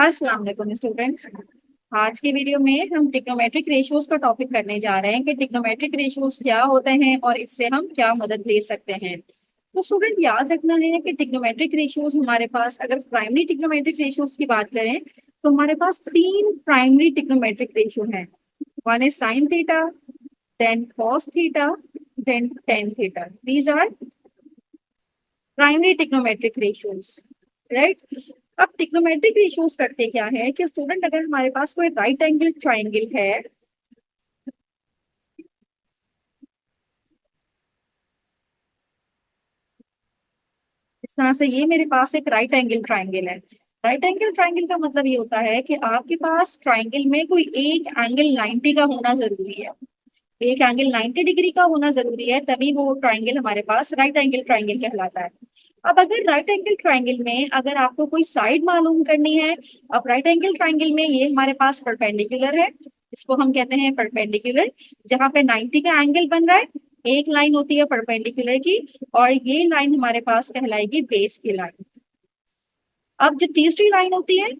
अस्सलाम वालेकुम स्टूडेंट्स। आज की वीडियो में हम ट्रिग्नोमेट्रिक रेशियोज का टॉपिक करने जा रहे हैं कि ट्रिग्नोमेट्रिक रेशियोज क्या होते हैं और इससे हम क्या मदद ले सकते हैं। तो स्टूडेंट याद रखना है कि ट्रिग्नोमेट्रिक रेशियोज हमारे पास, अगर प्राइमरी ट्रिग्नोमेट्रिक रेशियोज की बात करें तो हमारे पास तीन प्राइमरी ट्रिग्नोमेट्रिक रेशियो हैं। One is sine theta, then cos theta, then tan theta. These are primary trigonometric ratios, right. अब ट्रिग्नोमेट्रिक रेशियोज करते क्या है कि स्टूडेंट, अगर हमारे पास कोई राइट एंगल ट्राइंगल है, इस तरह से ये मेरे पास एक राइट एंगल ट्राइंगल है। राइट एंगल ट्राइंगल का मतलब ये होता है कि आपके पास ट्राइंगल में कोई एक एंगल 90 का होना जरूरी है। एक एंगल 90 डिग्री का होना जरूरी है, तभी वो ट्राइंगल हमारे पास राइट एंगल ट्राइंगल कहलाता है। अब अगर राइट एंगल ट्राइंगल में अगर आपको कोई साइड मालूम करनी है, अब राइट एंगल ट्राइंगल में ये हमारे पास परपेंडिकुलर है, इसको हम कहते हैं परपेंडिकुलर। जहां पे 90 का एंगल बन रहा है, एक लाइन होती है परपेंडिकुलर की, और ये लाइन हमारे पास कहलाएगी बेस की लाइन। अब जो तीसरी लाइन होती है,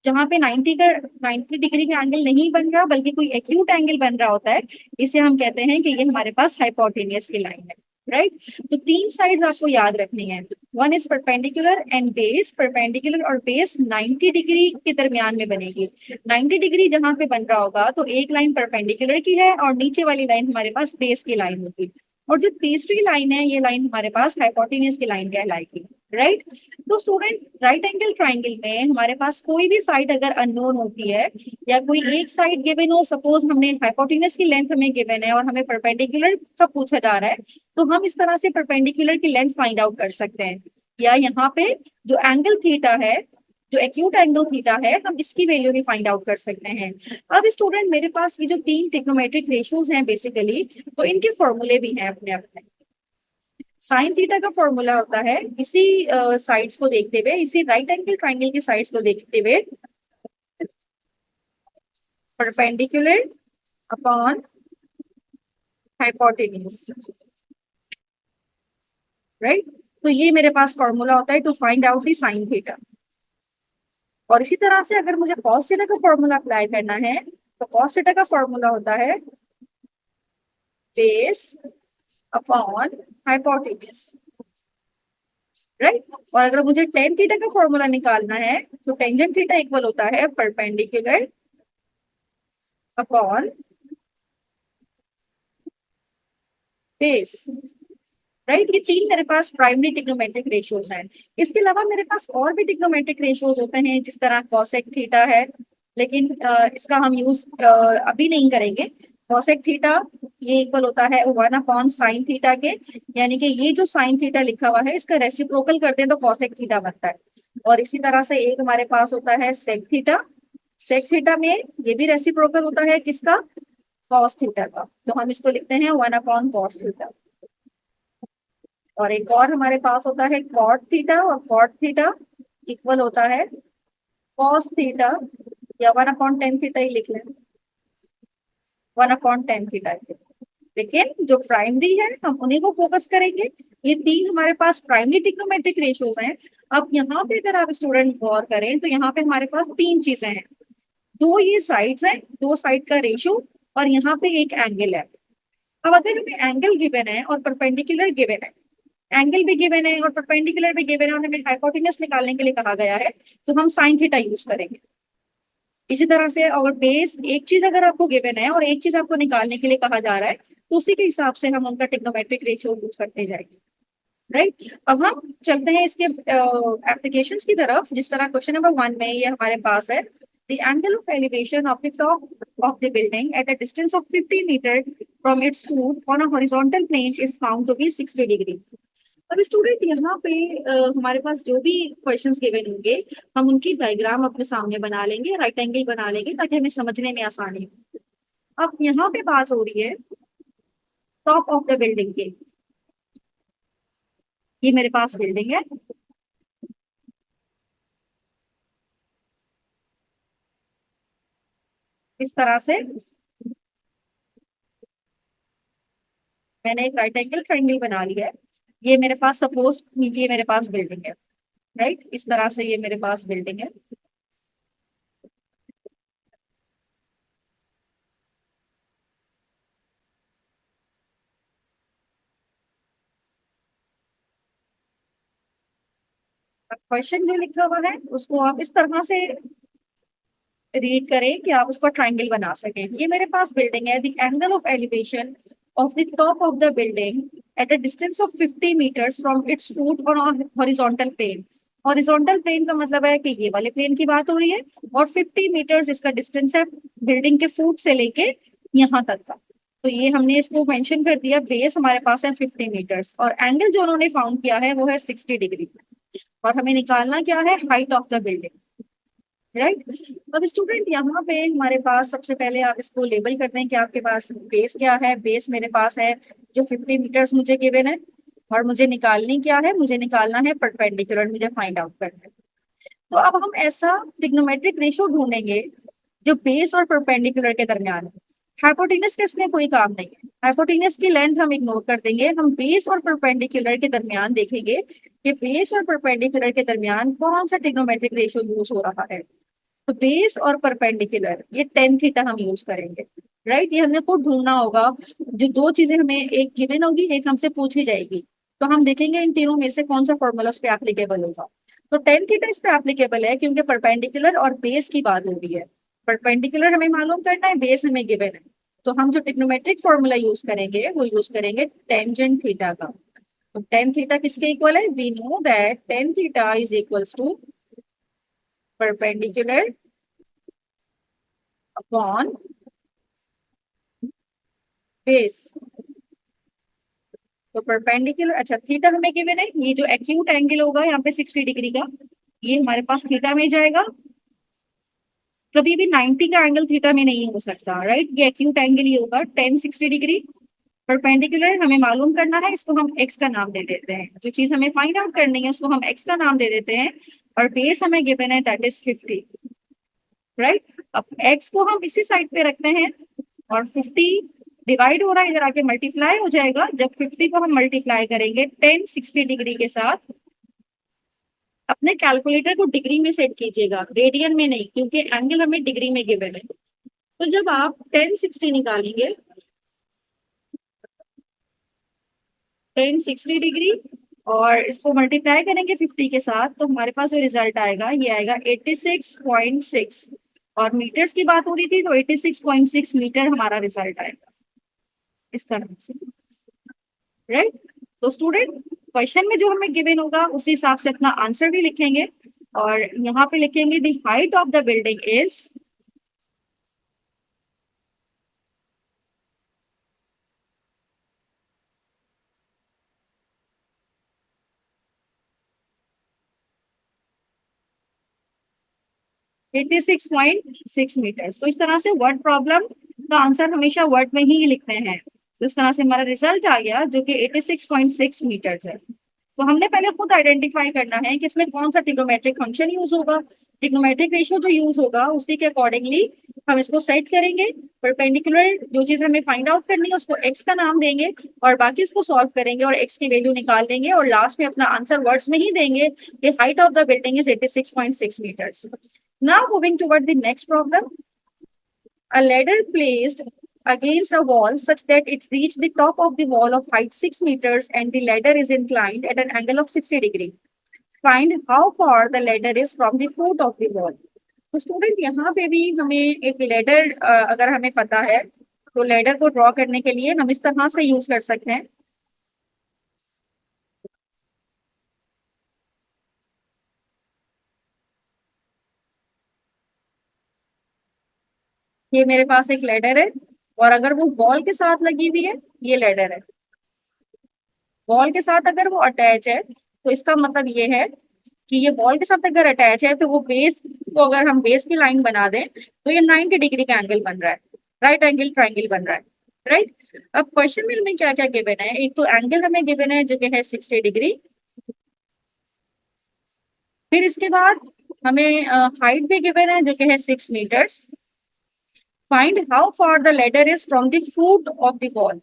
जहां पे 90 डिग्री का एंगल नहीं बन रहा बल्कि कोई एक्यूट एंगल बन रहा होता है, इसे हम कहते हैं कि ये हमारे पास हाइपोटेनियस की लाइन है, राइट। तो तीन साइड्स आपको याद रखनी है। One is perpendicular and base. Perpendicular और बेस 90 डिग्री के दरमियान में बनेगी। 90 डिग्री जहां पे बन रहा होगा तो एक लाइन परपेंडिकुलर की है और नीचे वाली लाइन हमारे पास बेस की लाइन होगी। और जो तीसरी लाइन है, ये लाइन हमारे पास हाइपोटेनियस की लाइन कहलाएगी, राइट। तो स्टूडेंट, राइट एंगल ट्राइंगल में हमारे पास कोई भी साइड अगर अननोन होती है या कोई एक साइड गिवन हो, सपोज हमने हाइपोटेनस की लेंथ हमें गिवन है और हमें परपेंडिकुलर का पूछा जा रहा है, तो हम इस तरह से परपेंडिकुलर की लेंथ फाइंड आउट कर सकते हैं। या यहाँ पे जो एंगल थीटा है, जो एक्यूट एंगल थीटा है, हम इसकी वैल्यू भी फाइंड आउट कर सकते हैं। अब स्टूडेंट, मेरे पास ये जो तीन ट्रिग्नोमेट्रिक रेशियोज हैं बेसिकली, तो इनके फॉर्मूले भी हैं अपने अपने। साइन थीटा का फॉर्मूला होता है, इसी साइड्स को देखते हुए, इसी राइट एंगल ट्राइंगल की साइड्स को देखते हुए, परपेंडिकुलर अपॉन हाइपोटेन्यूज, राइट। तो ये मेरे पास फॉर्मूला होता है to find out the sine theta. और इसी तरह से अगर मुझे कॉस थीटा का फॉर्मूला अप्लाई करना है, तो कॉस थीटा का फॉर्मूला होता है बेस अपॉन हाइपोटेन्यूज, राइट। और अगर मुझे टेन थीटा का फॉर्मूला निकालना है, तो टेंजेंट थीटा इक्वल होता है परपेंडिकुलर अपॉन बेस, राइट। ये तीन मेरे पास प्राइमरी ट्रिग्नोमेट्रिक रेशियोज हैं। इसके अलावा मेरे पास और भी ट्रिग्नोमेट्रिक रेशियोज होते हैं, जिस तरह कॉसेक थीटा है, लेकिन इसका हम यूज अभी नहीं करेंगे। कॉसेक थीटा ये इक्वल होता है वन अपॉन साइन थीटा के, यानी कि ये जो साइन थीटा लिखा हुआ है इसका रेसिप्रोकल कर दें तो कॉसेक थीटा बनता है। और इसी तरह से एक हमारे पास होता है सेक थीटा। सेक थीटा में ये भी रेसिप्रोकल होता है किसका? कॉस थीटा का। तो हम इसको लिखते हैं वन अपॉन कॉस थीटा। और एक और हमारे पास होता है कॉट थीटा, और कॉट थीटा इक्वल होता है कॉस थीटा, या वन अपॉन टेन थीटा ही लिख लें, वन अपॉन टेन थीटा। लेकिन जो प्राइमरी है हम उन्हीं को फोकस करेंगे। ये तीन हमारे पास प्राइमरी ट्रिग्नोमेट्रिक रेशियोज हैं। अब यहाँ पे अगर आप स्टूडेंट गौर करें तो यहाँ पे हमारे पास तीन चीजें हैं। दो ये साइड्स हैं, दो साइड का रेशियो, और यहाँ पे एक एंगल है। अब अगर हमें एंगल गिवन है और परपेंडिकुलर गिवन है, एंगल भी गिवन है और परपेंडिकुलर भी गिवन है, और हमें हाइपोटेनस निकालने के लिए कहा गया है, तो हम साइन थीटा यूज करेंगे। इसी तरह से अगर बेस, एक चीज अगर आपको गिवन है और एक चीज आपको निकालने के लिए कहा जा रहा है, तो उसी के हिसाब से हम उनका ट्रिग्नोमेट्रिक रेशियो यूज करते जाएंगे, राइट। अब हम चलते हैं इसके एप्लीकेशंस की तरफ। जिस तरह क्वेश्चन नंबर वन में ये हमारे पास है, the angle of elevation of the top of the building at a distance of 50 metre from its foot on a horizontal plane is found to be 60 degree. अब स्टूडेंट, यहाँ पे हमारे पास जो भी क्वेश्चंस गिवन होंगे, हम उनकी डायग्राम अपने सामने बना लेंगे, राइट एंगल बना लेंगे ताकि हमें समझने में आसानी हो। अब यहाँ पे बात हो रही है टॉप ऑफ द बिल्डिंग के। ये मेरे पास बिल्डिंग है, इस तरह से मैंने एक राइट एंगल ट्रायंगल बना लिया है। ये मेरे पास सपोज, ये मेरे पास बिल्डिंग है, राइट। इस तरह से ये मेरे पास बिल्डिंग है। क्वेश्चन जो लिखा हुआ है उसको आप इस तरह से रीड करें कि आप उसका ट्राइंगल बना सकें। ये मेरे पास बिल्डिंग है, the angle of elevation of the top of the building at a distance of 50 metres from its foot on horizontal plane. Horizontal plane का मतलब है कि ये वाले प्लेन की बात हो रही है, और 50 मीटर्स इसका डिस्टेंस है बिल्डिंग के फुट से लेके यहाँ तक का। तो ये हमने इसको मेंशन कर दिया, बेस हमारे पास है 50 मीटर्स और एंगल जो उन्होंने फाउंड किया है वो है 60 डिग्री। और हमें निकालना क्या है, height of the building, right. अब स्टूडेंट यहाँ पे हमारे पास सबसे पहले आप इसको लेबल करते हैं कि आपके पास बेस क्या है। बेस मेरे पास है जो 50 मीटर्स मुझे गिवन है, और मुझे निकालनी क्या है, मुझे निकालना है परपेंडिकुलर, मुझे फाइंड आउट करना है। तो अब हम ऐसा ट्रिग्नोमेट्रिक रेशियो ढूंढेंगे जो बेस और परपेंडिकुलर के दरमियान है। हाइपोटेनस का इसमें कोई काम नहीं है, हाइपोटेनस की लेंथ हम इग्नोर कर देंगे, हम बेस और परपेंडिकुलर के दरमियान देखेंगे कि बेस और परपेंडिकुलर के दरमियान कौन सा ट्रिग्नोमेट्रिक रेशियो यूज हो रहा है। तो बेस और परपेंडिकुलर ये टेन थीटा हम यूज करेंगे, राइट। ये हमने को ढूंढना होगा, जो दो चीजें हमें एक गिवन होगी एक हमसे पूछी जाएगी, तो हम देखेंगे इन तीनों में से कौन सा फॉर्मूला उस पे एप्लीकेबल होगा। तो टेन थीटा इस पे एप्लीकेबल है क्योंकि परपेंडिकुलर और बेस की बात हो रही है। परपेंडिकुलर हमें मालूम करना है, बेस हमें गिवन है, तो हम जो ट्रिग्नोमेट्रिक फॉर्मूला यूज करेंगे वो यूज करेंगे टेंजेंट थीटा का। तो टेन थीटा किसके इक्वल है, we know that tan theta is equals to perpendicular upon base. तो परपेंडिकुलर, अच्छा थीटा हमें गिवन है, ये जो एक्यूट एंगल होगा यहाँ पे 60 डिग्री का, ये हमारे पास थीटा में जाएगा। कभी भी 90 का एंगल थीटा में नहीं हो सकता, राइट। ये एक्यूट एंगल ही होगा 1060 डिग्री। परपेंडिकुलर हमें मालूम करना है, इसको हम एक्स का नाम दे देते हैं, जो चीज हमें फाइंड आउट करनी है उसको हम एक्स का नाम दे देते हैं, और बेस हमें गिवन है दैट इज 50, राइट। अब एक्स को हम इसी साइड पे रखते हैं, और 50 डिवाइड हो रहा है, इधर आके मल्टीप्लाई हो जाएगा। जब 50 को हम मल्टीप्लाई करेंगे 1060 डिग्री के साथ, अपने कैलकुलेटर को डिग्री में सेट कीजिएगा, रेडियन में नहीं, क्योंकि एंगल हमें डिग्री में गिवन है। तो जब आप 1060 निकालेंगे, 1060 डिग्री और इसको मल्टीप्लाई करेंगे 50 के साथ, तो हमारे पास जो रिजल्ट आएगा ये आएगा 86.6। और मीटर्स की बात हो रही थी तो 86.6 मीटर हमारा रिजल्ट आएगा इस तरह से, राइट। तो स्टूडेंट क्वेश्चन में जो हमें गिवन होगा उसी हिसाब से अपना आंसर भी लिखेंगे, और यहाँ पे लिखेंगे the height of the building is 86.6 metre. तो इस तरह से वर्ड प्रॉब्लम का आंसर हमेशा वर्ड में ही लिखते हैं। तो इस तरह से हमारा रिजल्ट आ गया जो कि 86.6 मीटर है। तो हमने पहले खुद आइडेंटिफाई करना है कि इसमें कौन सा ट्रिग्नोमेट्रिक फंक्शन यूज होगा। ट्रिग्नोमेट्रिक रेशियो जो यूज होगा उसी के अकॉर्डिंगली हम इसको सेट करेंगे। परपेंडिकुलर जो चीज हमें फाइंड आउट करनी है उसको एक्स का नाम देंगे, और बाकी इसको सॉल्व करेंगे और एक्स की वैल्यू निकाल लेंगे, और लास्ट में अपना आंसर वर्ड्स में ही देंगे कि height of the building is 86.6 meters. Now moving toward the next problem. A ladder placed against a wall such that it reached the top of the wall of height 6 meters and the ladder is inclined at an angle of 60 degree. Find how far the ladder is from the foot of the wall. तो student यहाँ पे भी हमें एक ladder, अगर हमें पता है तो लेडर को ड्रॉ करने के लिए हम इस तरह से यूज कर सकते हैं। ये मेरे पास एक लेडर है, और अगर वो बॉल के साथ लगी हुई है, ये लेडर है, बॉल के साथ अगर वो अटैच है, तो इसका मतलब ये है कि ये बॉल के साथ अगर अटैच है तो वो बेस को अगर हम बेस की लाइन बना दें तो ये 90 डिग्री का एंगल बन रहा है, राइट एंगल ट्राइंगल बन रहा है, राइट। अब क्वेश्चन में हमें क्या क्या गिवन है, एक तो एंगल हमें गिवन है जो कि है 60 डिग्री। फिर इसके बाद हमें हाइट भी गिवन है जो कि है 6 metres. Find how far the ladder is from the foot of the wall,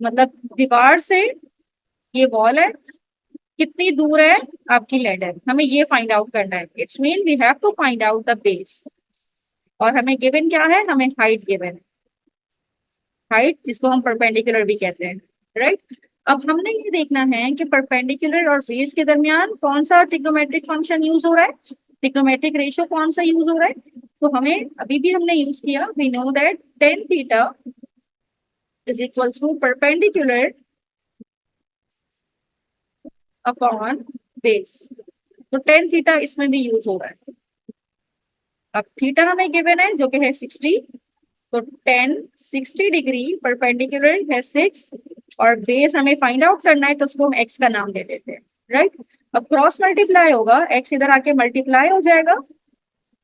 मतलब दीवार से ये वॉल है, कितनी दूर है आपकी लेडर, हमें ये फाइंड आउट करना है। It's mean we have to find out the base, और हमें गिवन क्या है, हमें हाइट गिवन है, हाइट जिसको हम परपेंडिकुलर भी कहते हैं, राइट। अब हमने ये देखना है कि परपेंडिकुलर और बेस के दरमियान कौन सा ट्रिग्नोमेट्रिक फंक्शन यूज हो रहा है, ट्रिग्नोमेट्रिक रेशियो कौन सा यूज हो रहा है। तो हमें अभी भी हमने यूज किया, we know that tan theta is equals to perpendicular upon base. तो टेन थीटा इसमें भी यूज हो रहा है। अब थीटा हमें गिवन है जो कि है 60, तो टेन 60 डिग्री परपेंडिकुलर है 6 और बेस हमें फाइंड आउट करना है, तो उसको हम एक्स का नाम दे देते हैं, राइट। अब क्रॉस मल्टीप्लाई होगा, एक्स इधर आके मल्टीप्लाई हो जाएगा,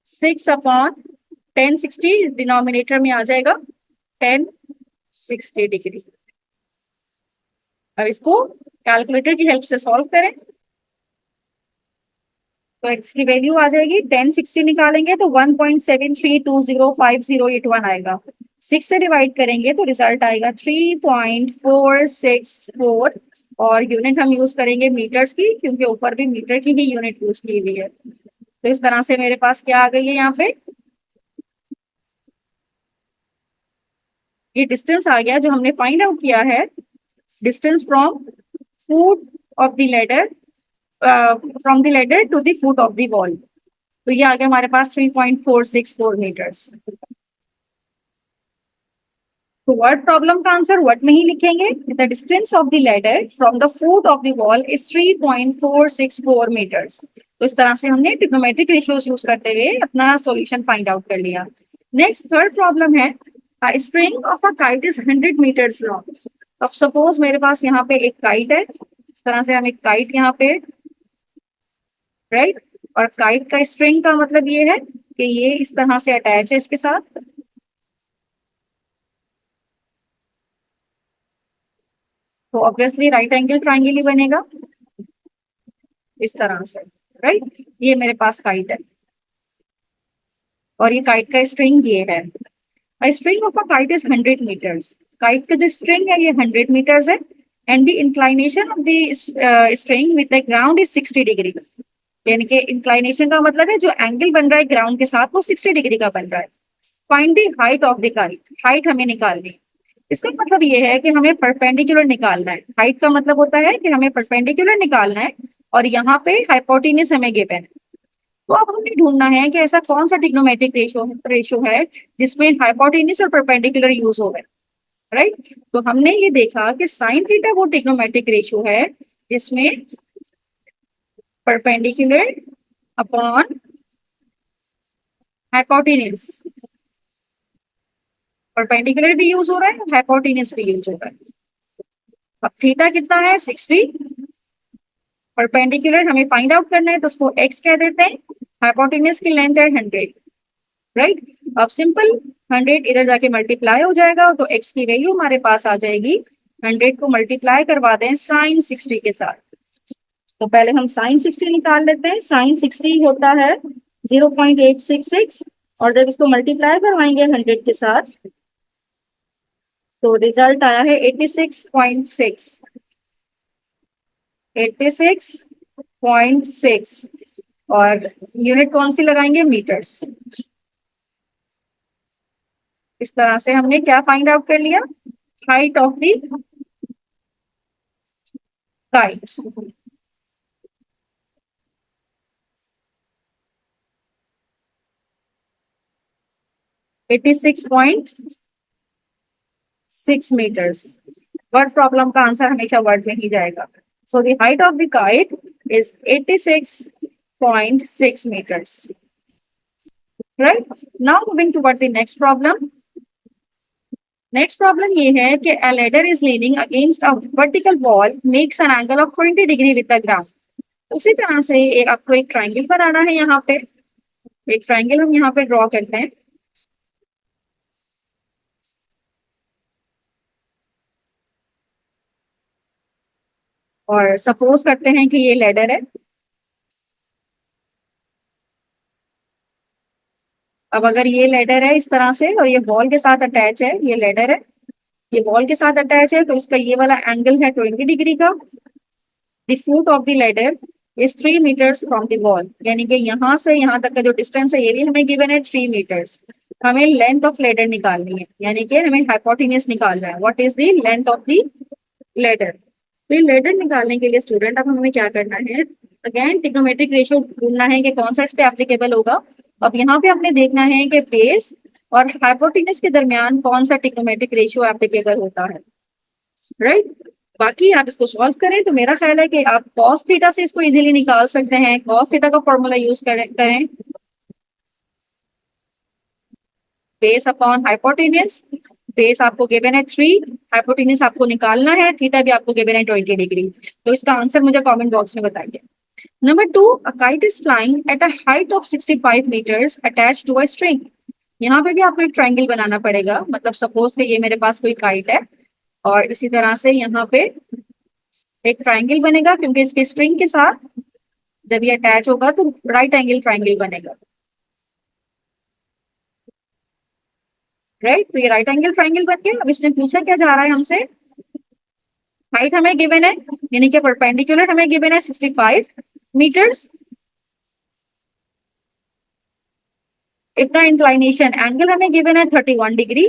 6/10 60 डिनोमिनेटर में आ जाएगा 10 60 डिग्री। अब इसको कैलकुलेटर की हेल्प से सॉल्व करें तो एक्स की वैल्यू आ जाएगी, 10 60 निकालेंगे तो 1.73205081 आएगा। 6 से डिवाइड करेंगे तो रिजल्ट आएगा 3.464 और यूनिट हम यूज करेंगे मीटर्स की, क्योंकि ऊपर भी मीटर की ही यूनिट यूज की हुई है। तो इस तरह से मेरे पास क्या आ गई है, यहाँ पे ये डिस्टेंस आ गया जो हमने फाइंड आउट किया है, distance from foot of the ladder, from the ladder to the foot of the wall. तो ये आ गया हमारे पास 3.464 मीटर्स। तो वर्ड प्रॉब्लम का आंसर वर्ड में ही लिखेंगे, the distance of the ladder from the foot of the wall is 3.464 metres. तो इस तरह से हमने ट्रिग्नोमेट्रिक रेशियोज यूज करते हुए अपना सॉल्यूशन फाइंड आउट कर लिया। नेक्स्ट थर्ड प्रॉब्लम है, string of a kite is 100 metres long. अब सपोज मेरे पास यहाँ पे एक काइट है, इस तरह से हम एक काइट यहाँ पे, राइट, और काइट का स्ट्रिंग का मतलब ये है कि ये इस तरह से अटैच है इसके साथ, तो ऑब्वियसली राइट एंगल ट्राइंगल ही बनेगा इस तरह से, राइट। ये मेरे पास काइट है और ये काइट का स्ट्रिंग ये है। String of a kite is 100 metres. Kite का जो स्ट्रिंग है ये 100 मीटर्स है and the inclination of the string with the ground is 60 degree. यानी कि इंक्लाइनेशन का मतलब है जो एंगल बन रहा है ग्राउंड के साथ वो 60 डिग्री का बन रहा है। Find the height of the kite, height हमें निकालनी है। इसका मतलब ये है कि हमें परपेंडिकुलर निकालना है। हाइट का मतलब होता है कि हमें परपेंडिकुलर निकालना है और यहाँ पे हाइपोटेन्यूज हमें गिवन है। तो अब हमें ढूंढना है कि ऐसा कौन सा ट्रिग्नोमेट्रिक रेशियो है जिसमें हाइपोटेन्यूज और परपेंडिकुलर यूज हो रहा है, राइट। तो हमने ये देखा कि साइन थीटा वो ट्रिग्नोमेट्रिक रेशियो है जिसमें परपेंडिकुलर अपॉन हाइपोटेन्यूज, परपेंडिकुलर भी यूज हो रहा है, हाइपोटेन्यूज भी यूज हो रहा है। अब थीटा कितना है 60, परपेंडिकुलर हमें फाइंड आउट करना है तो उसको एक्स कह देते हैं, हाइपोटेन्यूज की लेंथ है 100, राइट। अब सिंपल 100 इधर जाके मल्टीप्लाई हो जाएगा तो एक्स की वैल्यू हमारे पास आ जाएगी, 100 को मल्टीप्लाई करवा दें साइन 60 के साथ। तो पहले हम साइन 60 निकाल लेते हैं। साइन 60 होता है 0.866 और जब इसको मल्टीप्लाई करवाएंगे 100 के साथ तो रिजल्ट आया है 86.6, 86.6 और यूनिट कौन सी लगाएंगे, मीटर्स। इस तरह से हमने क्या फाइंड आउट कर लिया, height of the kite. 86.6 metres. Word problem का आंसर हमेशा वर्ड में ही जाएगा। So the height of the kite is 86.6 meters, right? Now moving toward the next problem. Next problem ये है कि a ladder is leaning against a vertical wall makes an angle of 20 degree with the ground. उसी तरह से एक आपको एक triangle बनाना है, यहाँ पे एक ट्राइंगल हम यहाँ पे ड्रॉ करते हैं और सपोज करते हैं कि ये लेडर है। अब अगर ये लेडर है इस तरह से और ये वॉल के साथ अटैच है, ये लेडर है, ये वॉल के साथ अटैच है, तो इसका ये वाला एंगल है 20 डिग्री का। The foot of the ladder is 3 meters from the wall, यानी कि यहाँ से यहाँ तक का जो डिस्टेंस है ये भी हमें गिवन है 3 meters। हमें लेंथ ऑफ लेडर निकालनी है, यानी कि हमें हाइपोटेन्यूज निकालना है। What is the length of the ladder. तो ये लेटर निकालने के लिए स्टूडेंट अब हमें क्या करना है, अगेन ट्रिग्नोमेट्रिक रेशियो ढूंढना है कि कौन सा इस पे एप्लीकेबल होगा। अब यहाँ पे हमने देखना है कि बेस और हाइपोटेन्यूज के दरमियान कौन सा ट्रिग्नोमेट्रिक रेशियो एप्लीकेबल होता है, राइट। बाकी आप इसको सॉल्व करें तो मेरा ख्याल है कि आप cos थीटा से इसको इजीली निकाल सकते हैं। cos थीटा का फॉर्मूला यूज करें बेस अपॉन हाइपोटेन्यूज। बेस आपको गिवन है 3, हाइपोटेन्यूज आपको निकालना है, थीटा भी आपको गिवन है 20 डिग्री। तो इसका आंसर मुझे कमेंट बॉक्स में बताइए। Number 2, a kite is flying at a height of 65 metres attach to a string. यहाँ पे भी आपको एक ट्राइंगल बनाना पड़ेगा, मतलब सपोज कि ये मेरे पास कोई काइट है और इसी तरह से यहाँ पे एक ट्राइंगल बनेगा, क्योंकि इसके स्ट्रिंग के साथ जब ये अटैच होगा तो राइट एंगल ट्राइंगल बनेगा, राइट। तो ये राइट एंगल ट्राइंगल बन गया। अब इसमें पूछा क्या जा रहा है हमसे, हाइट हमें गिवन है, यानी कि परपेंडिकुलर हमें गिवन है 65 मीटर्स। इतना इंक्लाइनेशन एंगल हमें गिवन है 31 degree,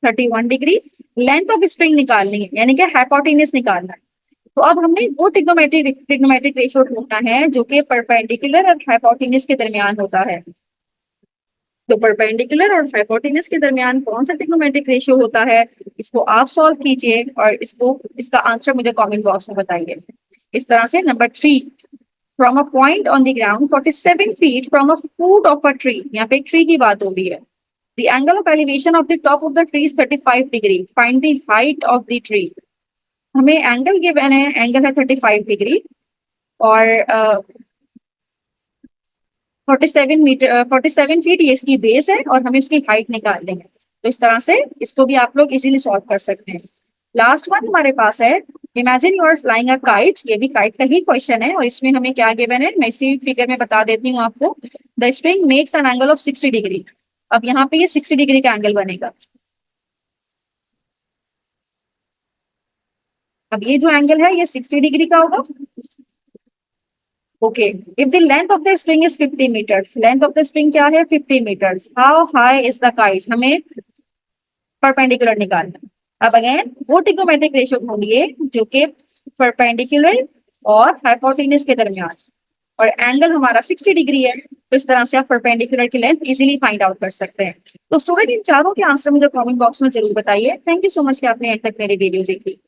31 degree. Length of string निकालनी है, यानी कि हाइपोटेन्यूज निकालना है। तो अब हमने वो ट्रिग्नोमेट्रिक रेशियो ढूंढना है जो कि परपेंडिकुलर और हाइपोटेन्यूज के दरमियान होता है। तो परपेंडिकुलर और हाइपोटेन्यूज के दरमियान कौन सा ट्रिग्नोमेट्रिक रेशियो होता है, इसको आप सॉल्व कीजिए और इसका आंसर मुझे कमेंट बॉक्स में बताइए। इस तरह से number 3, from a point on the ground 47 feet from a foot of a tree. यहाँ पे एक ट्री की बात हो रही है। The angle of elevation of the top of the tree is 35 degree, find the height of the tree. हमें angle given है, एंगल है 35 डिग्री और 47 मीटर 47 फीट ये इसकी बेस है और हमें इसकी हाइट निकालनी है। तो इस तरह से इसको भी आप लोग इजीली सॉल्व कर सकते हैं। लास्ट वन हमारे पास है, imagine you are flying a kite. ये भी काइट का ही क्वेश्चन है और इसमें हमें क्या गिवन है, मैं इसी फिगर में बता देती हूँ आपको। The string makes an angle of 60 degree. अब यहाँ पे ये 60 डिग्री का एंगल बनेगा। अब ये जो एंगल है ये 60 डिग्री का होगा। Okay, if the length of the string is 50 metres, length of the string क्या है 50 metres, how high is the kite, हमें परपेंडिकुलर निकालना है। अब अगेन वो ट्रिग्नोमेट्रिक रेशियो ढूंढिए जो कि परपेंडिकुलर और हाइपोटेन्यूज के दरमियान, और एंगल हमारा 60 डिग्री है। तो इस तरह से आप परपेंडिकुलर की लेंथ इजीली फाइंड आउट कर सकते हैं। तो स्टूडेंट इन चारों के आंसर मुझे कमेंट बॉक्स में जरूर बताइए। थैंक यू सो मच कि आपने एंड तक मेरी वीडियो देखी।